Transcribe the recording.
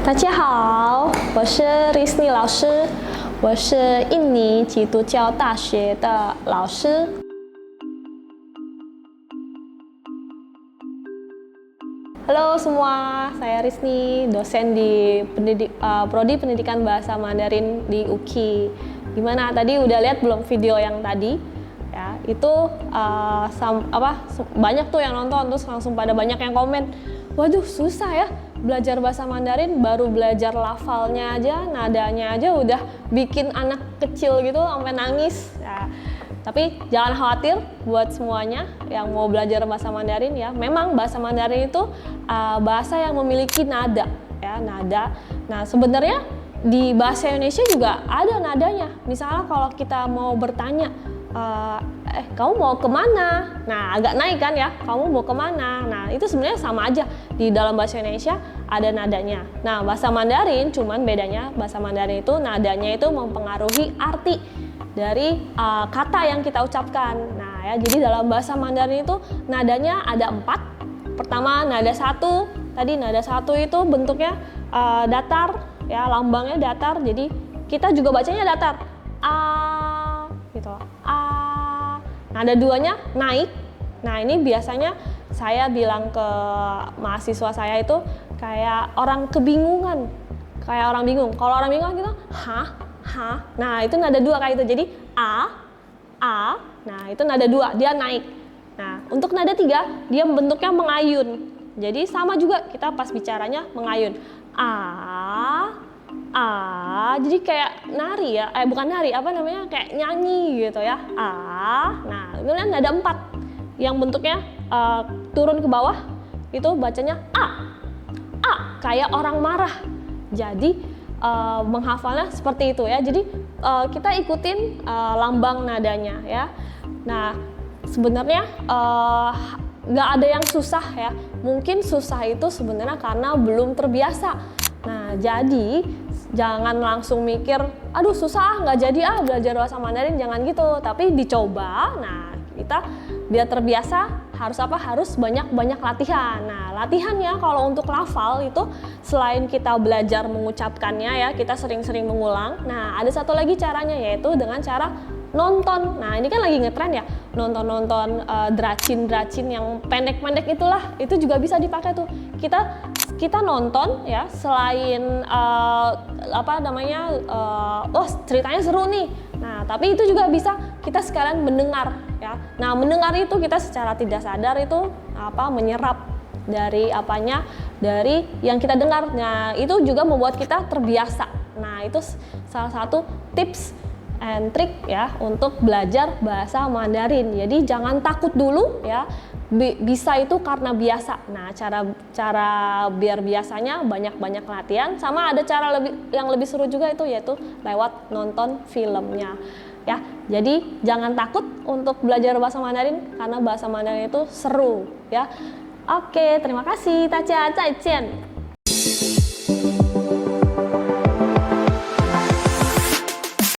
大家好，我是 Risni 老师，我是印尼基督教大学的老师。Halo semua, saya Risni, dosen di Prodi Pendidikan Bahasa Mandarin di UKI. Gimana, tadi udah lihat belum video yang tadi? Ya, itu banyak tuh yang nonton, terus langsung pada banyak yang komen, waduh susah ya belajar bahasa Mandarin, baru belajar lafalnya aja, nadanya aja udah bikin anak kecil gitu sampai nangis ya. Tapi jangan khawatir buat semuanya yang mau belajar bahasa Mandarin ya. Memang bahasa Mandarin itu bahasa yang memiliki nada ya, nada. Nah, sebenarnya di bahasa Indonesia juga ada nadanya. Misalnya kalau kita mau bertanya, kamu mau kemana? Nah, agak naik kan ya, kamu mau kemana? Nah, itu sebenarnya sama aja. Di dalam bahasa Indonesia ada nadanya. Nah, bahasa Mandarin cuman bedanya bahasa Mandarin itu nadanya itu mempengaruhi arti dari kata yang kita ucapkan. Nah ya, jadi dalam bahasa Mandarin itu nadanya ada 4. Pertama nada 1, tadi nada 1 itu bentuknya datar, ya lambangnya datar. Jadi kita juga bacanya datar, a, gitu, a. Nada 2-nya naik. Nah ini biasanya saya bilang ke mahasiswa saya itu kayak orang kebingungan, kayak orang bingung. Kalau orang bingung gitu, hah? Nah itu nada 2 kayak itu, jadi a, nah itu nada 2, dia naik. Nah untuk nada 3 dia bentuknya mengayun, jadi sama juga kita pas bicaranya mengayun, a, jadi kayak nari ya, bukan nari, apa namanya, kayak nyanyi gitu ya, a. Nah kemudian nada 4 yang bentuknya turun ke bawah, itu bacanya a, kayak orang marah. Jadi menghafalnya seperti itu ya. Jadi kita ikutin lambang nadanya ya. Nah sebenarnya nggak ada yang susah ya. Mungkin susah itu sebenarnya karena belum terbiasa. Nah jadi jangan langsung mikir, aduh susah nggak jadi belajar bahasa Mandarin, jangan gitu. Tapi dicoba. Nah kita biar terbiasa harus banyak latihan. Nah latihannya kalau untuk lafal itu selain kita belajar mengucapkannya ya, kita sering-sering mengulang. Nah ada satu lagi caranya, yaitu dengan cara nonton. Nah ini kan lagi ngetren ya, nonton dracin yang pendek-pendek itulah, itu juga bisa dipakai tuh. Kita nonton ya, selain ceritanya seru nih. Nah tapi itu juga bisa kita sekalian mendengar ya. Nah mendengar itu kita secara tidak sadar itu menyerap dari dari yang kita dengar. Nah itu juga membuat kita terbiasa. Nah itu salah satu tips and trick ya untuk belajar bahasa Mandarin. Jadi jangan takut dulu ya. Bisa itu karena biasa. Nah cara biar biasanya banyak latihan. Sama ada cara yang lebih seru juga itu, yaitu lewat nonton filmnya ya. Jadi jangan takut untuk belajar bahasa Mandarin, karena bahasa Mandarin itu seru ya. Oke, terima kasih. 大家再见。